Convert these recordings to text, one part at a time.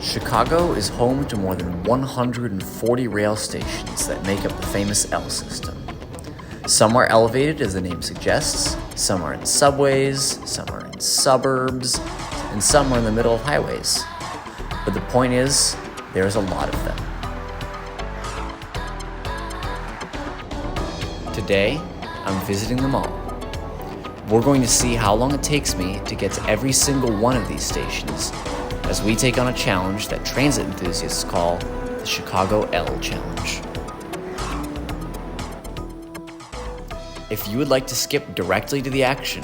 Chicago is home to more than 140 rail stations that make up the famous L system. Some are elevated, as the name suggests, some are in subways, some are in suburbs, and some are in the middle of highways. But the point is, there's a lot of them. Today, I'm visiting them all. We're going to see how long it takes me to get to every single one of these stations as we take on a challenge that transit enthusiasts call the Chicago L Challenge. If you would like to skip directly to the action,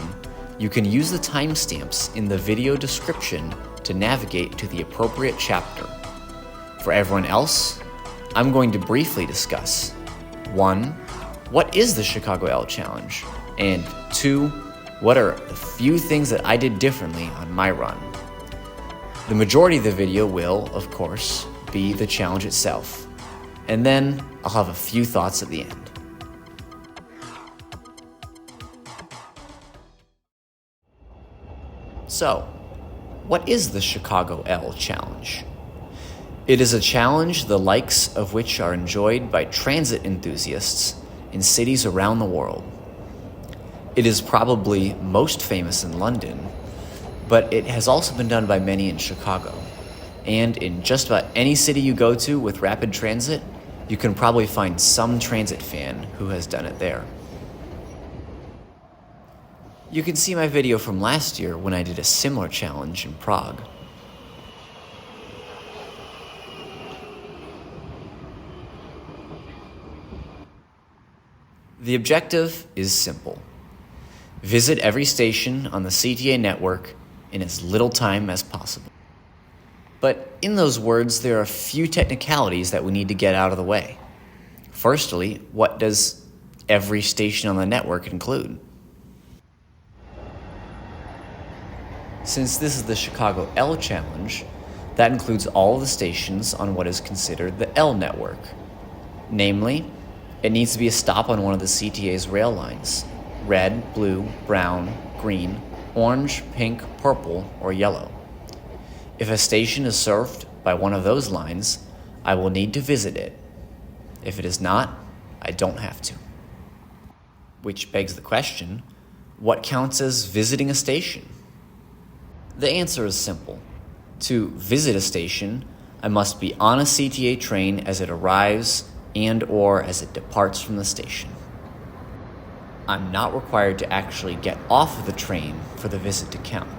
you can use the timestamps in the video description to navigate to the appropriate chapter. For everyone else, I'm going to briefly discuss 1. What is the Chicago L Challenge? And 2. What are the few things that I did differently on my run? The majority of the video will, of course, be the challenge itself, and then I'll have a few thoughts at the end. So, what is the Chicago L Challenge? It is a challenge the likes of which are enjoyed by transit enthusiasts in cities around the world. It is probably most famous in London, but it has also been done by many in Chicago. And in just about any city you go to with rapid transit, you can probably find some transit fan who has done it there. You can see my video from last year when I did a similar challenge in Prague. The objective is simple. Visit every station on the CTA network in as little time as possible. But in those words, there are a few technicalities that we need to get out of the way. Firstly, what does every station on the network include? Since this is the Chicago L Challenge, that includes all of the stations on what is considered the L network. Namely, it needs to be a stop on one of the CTA's rail lines: red, blue, brown, green, orange, pink, purple, or yellow. If a station is served by one of those lines, I will need to visit it. If it is not, I don't have to. Which begs the question, what counts as visiting a station? The answer is simple. To visit a station, I must be on a CTA train as it arrives and/or as it departs from the station. I'm not required to actually get off of the train for the visit to count,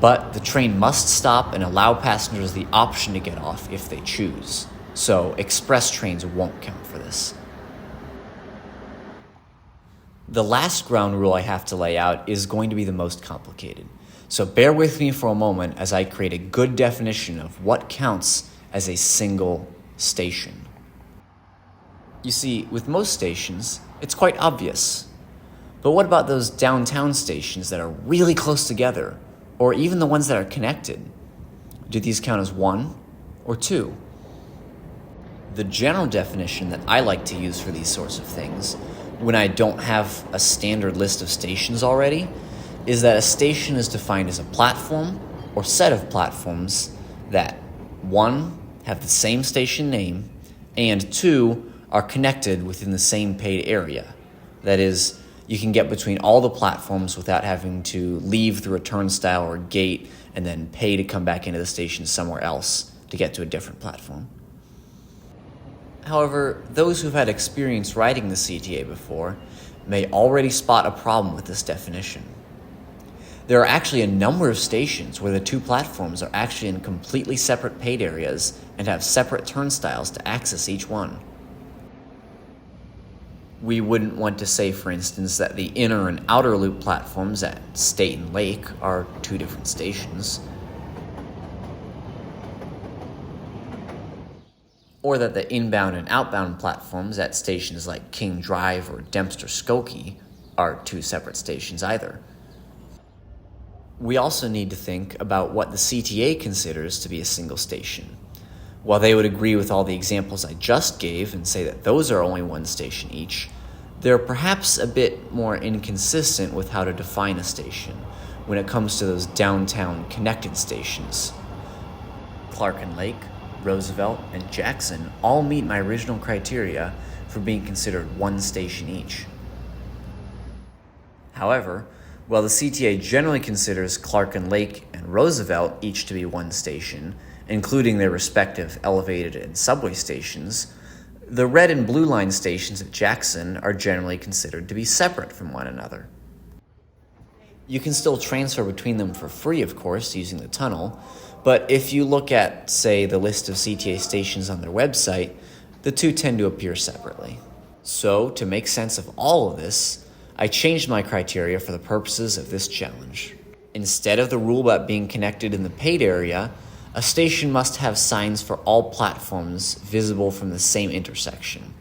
but the train must stop and allow passengers the option to get off if they choose, so express trains won't count for this. The last ground rule I have to lay out is going to be the most complicated, so bear with me for a moment as I create a good definition of what counts as a single station. You see, with most stations, it's quite obvious. But what about those downtown stations that are really close together, or even the ones that are connected? Do these count as 1 or 2? The general definition that I like to use for these sorts of things, when I don't have a standard list of stations already, is that a station is defined as a platform or set of platforms that 1, have the same station name, and 2, are connected within the same paid area. That is, you can get between all the platforms without having to leave through a turnstile or gate and then pay to come back into the station somewhere else to get to a different platform. However, those who've had experience riding the CTA before may already spot a problem with this definition. There are actually a number of stations where the two platforms are actually in completely separate paid areas and have separate turnstiles to access each one. We wouldn't want to say, for instance, that the inner and outer loop platforms at State and Lake are two different stations, or that the inbound and outbound platforms at stations like King Drive or Dempster-Skokie are two separate stations either. We also need to think about what the CTA considers to be a single station. While they would agree with all the examples I just gave and say that those are only one station each, they're perhaps a bit more inconsistent with how to define a station when it comes to those downtown connected stations. Clark and Lake, Roosevelt, and Jackson all meet my original criteria for being considered one station each. However, while the CTA generally considers Clark and Lake and Roosevelt each to be one station, including their respective elevated and subway stations, the red and blue line stations at Jackson are generally considered to be separate from one another. You can still transfer between them for free, of course, using the tunnel, but if you look at, say, the list of CTA stations on their website, the two tend to appear separately. So, to make sense of all of this, I changed my criteria for the purposes of this challenge. Instead of the rule about being connected in the paid area, a station must have signs for all platforms visible from the same intersection.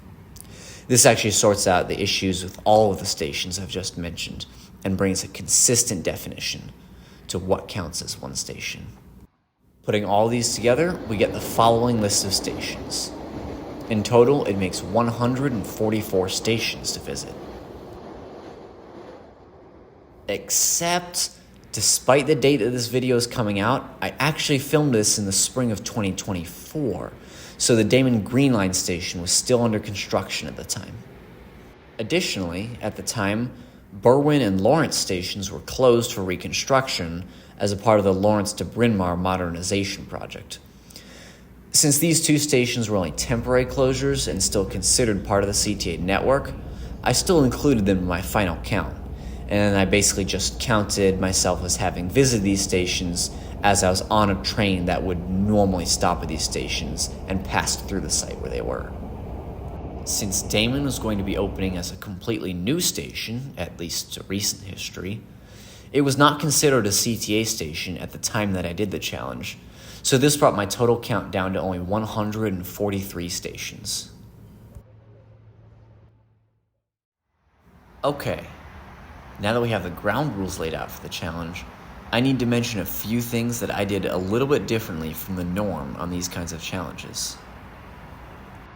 This actually sorts out the issues with all of the stations I've just mentioned and brings a consistent definition to what counts as one station. Putting all these together, we get the following list of stations. In total, it makes 144 stations to visit. Except, despite the date that this video is coming out, I actually filmed this in the spring of 2024, so the Damon Green Line station was still under construction at the time. Additionally, at the time, Berwyn and Lawrence stations were closed for reconstruction as a part of the Lawrence to Bryn Mawr modernization project. Since these two stations were only temporary closures and still considered part of the CTA network, I still included them in my final count, and I basically just counted myself as having visited these stations as I was on a train that would normally stop at these stations and passed through the site where they were. Since Damon was going to be opening as a completely new station, at least to recent history, it was not considered a CTA station at the time that I did the challenge, so this brought my total count down to only 143 stations. Okay, now that we have the ground rules laid out for the challenge, I need to mention a few things that I did a little bit differently from the norm on these kinds of challenges.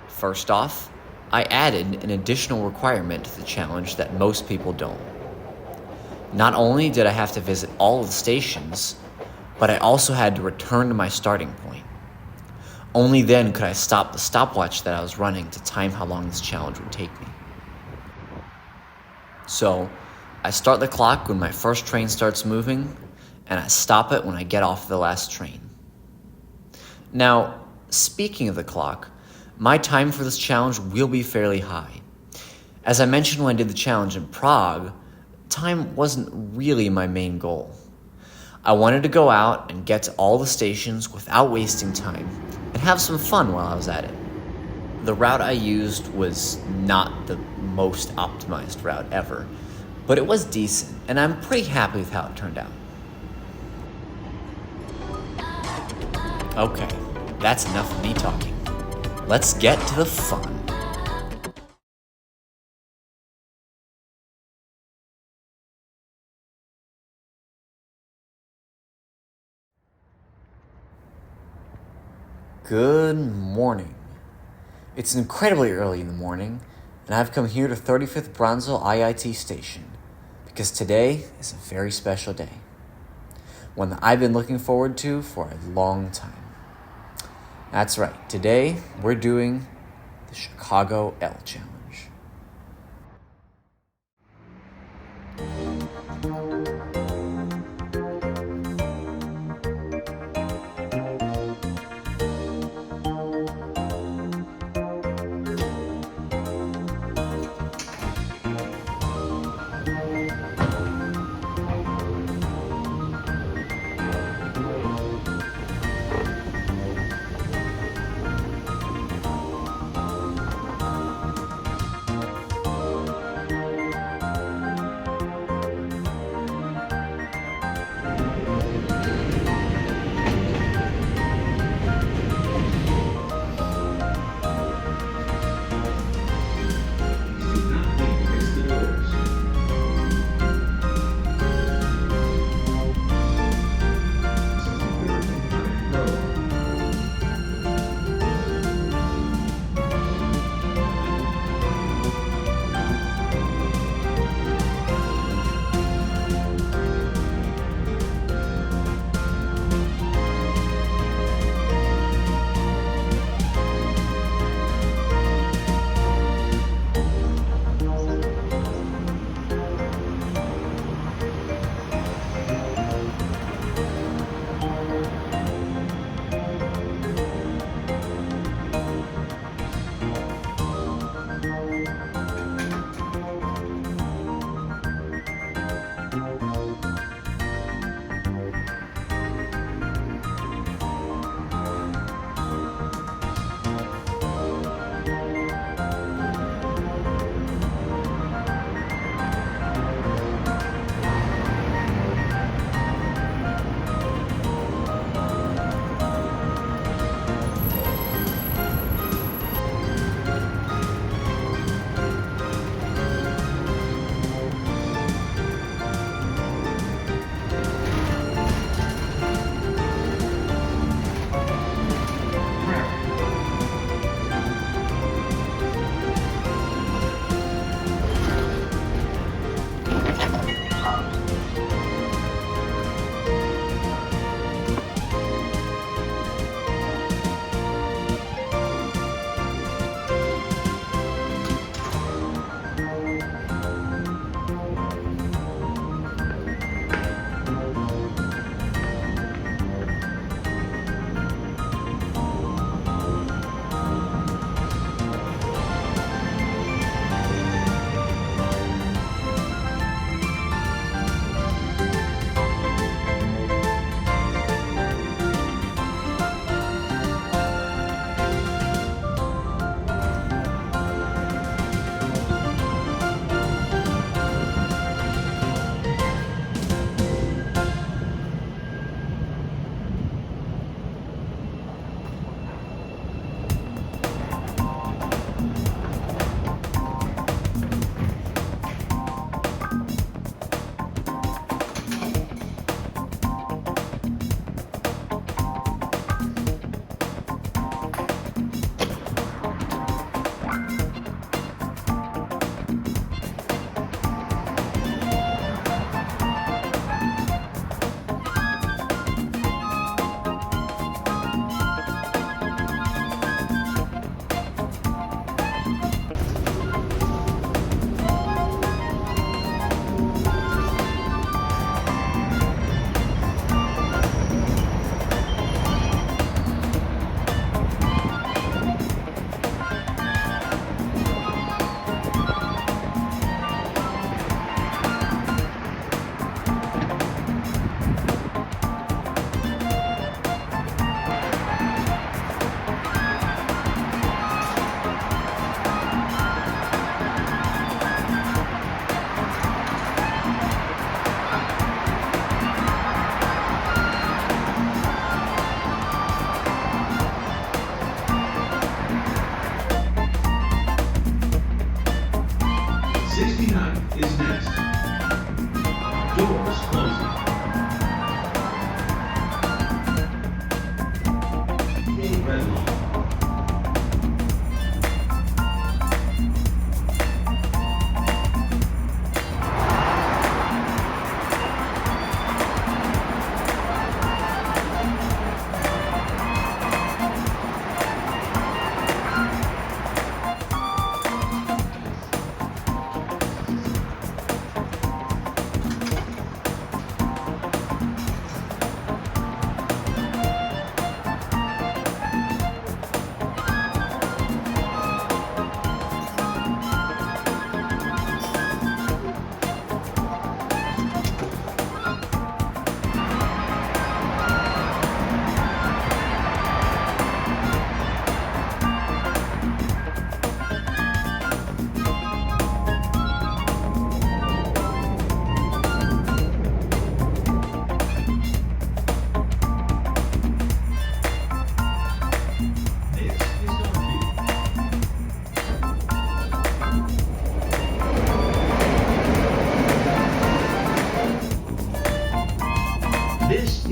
First off, I added an additional requirement to the challenge that most people don't. Not only did I have to visit all of the stations, but I also had to return to my starting point. Only then could I stop the stopwatch that I was running to time how long this challenge would take me. So, I start the clock when my first train starts moving, and I stop it when I get off the last train. Now, speaking of the clock, my time for this challenge will be fairly high. As I mentioned when I did the challenge in Prague, time wasn't really my main goal. I wanted to go out and get to all the stations without wasting time and have some fun while I was at it. The route I used was not the most optimized route ever, but it was decent, and I'm pretty happy with how it turned out. Okay, that's enough of me talking. Let's get to the fun. Good morning. It's incredibly early in the morning, and I've come here to 35th Bronzeville IIT Station because today is a very special day. One that I've been looking forward to for a long time. That's right, today we're doing the Chicago L Challenge.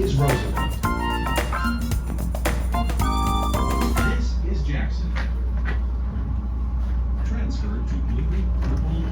is Roosevelt. This is Jackson. Transfer to blue, purple,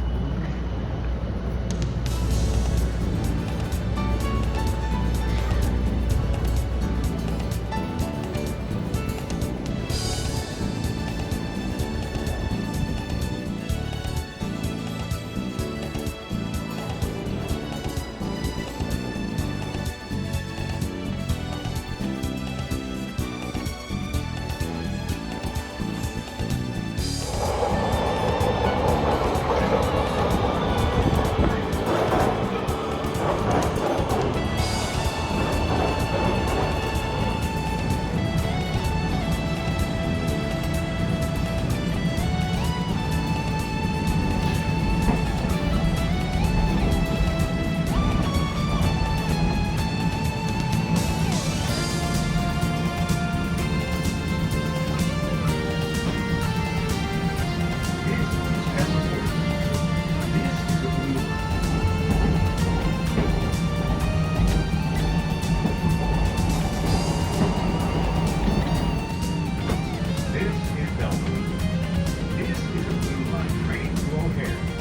or green.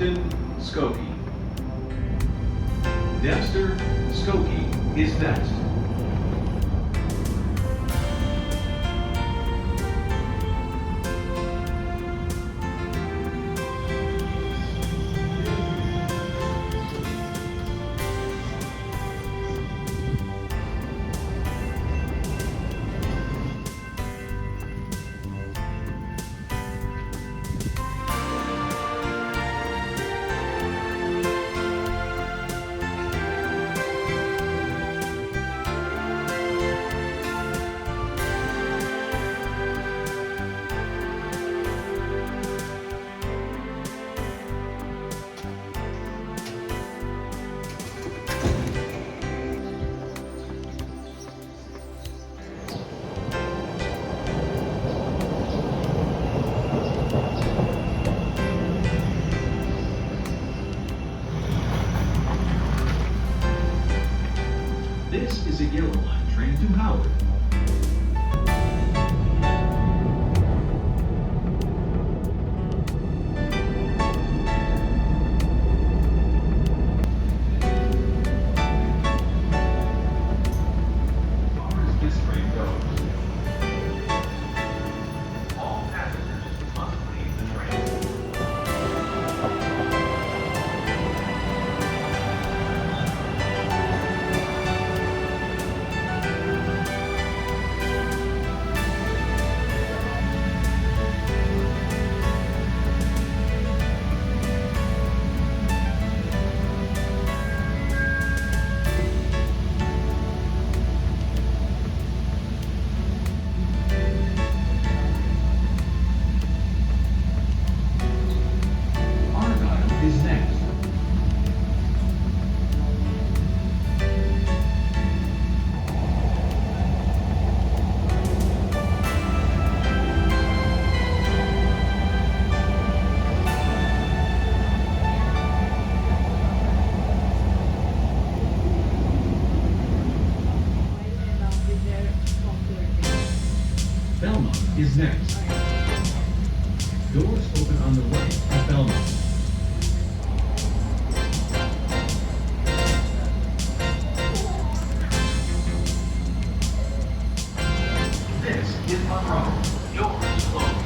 Austin, Skokie. Dexter, Skokie is next. This is a yellow line train to Howard. As far as this train goes, all passengers must leave the train. Argyle is next. Belmont is next. Doors open on the right at Belmont. This is Monroe. Doors closed.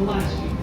last few.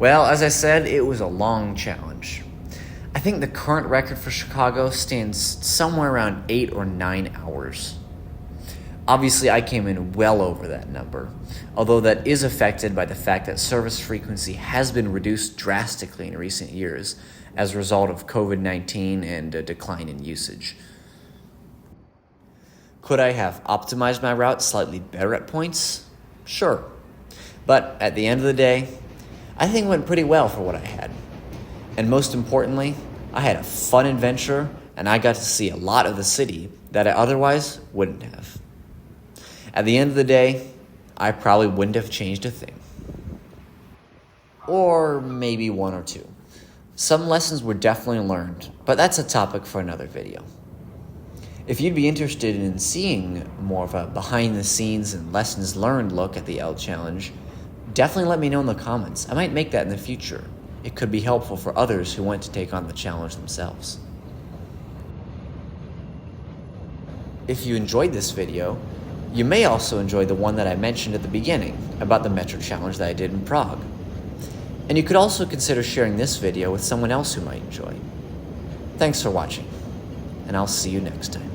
Well, as I said, it was a long challenge. I think the current record for Chicago stands somewhere around 8 or 9 hours. Obviously, I came in well over that number, although that is affected by the fact that service frequency has been reduced drastically in recent years as a result of COVID-19 and a decline in usage. Could I have optimized my route slightly better at points? Sure. But at the end of the day, I think it went pretty well for what I had. And most importantly, I had a fun adventure and I got to see a lot of the city that I otherwise wouldn't have. At the end of the day, I probably wouldn't have changed a thing. Or maybe one or two. Some lessons were definitely learned, but that's a topic for another video. If you'd be interested in seeing more of a behind the scenes and lessons learned look at the L Challenge, definitely let me know in the comments. I might make that in the future. It could be helpful for others who want to take on the challenge themselves. If you enjoyed this video, you may also enjoy the one that I mentioned at the beginning about the Metro Challenge that I did in Prague. And you could also consider sharing this video with someone else who might enjoy. Thanks for watching, and I'll see you next time.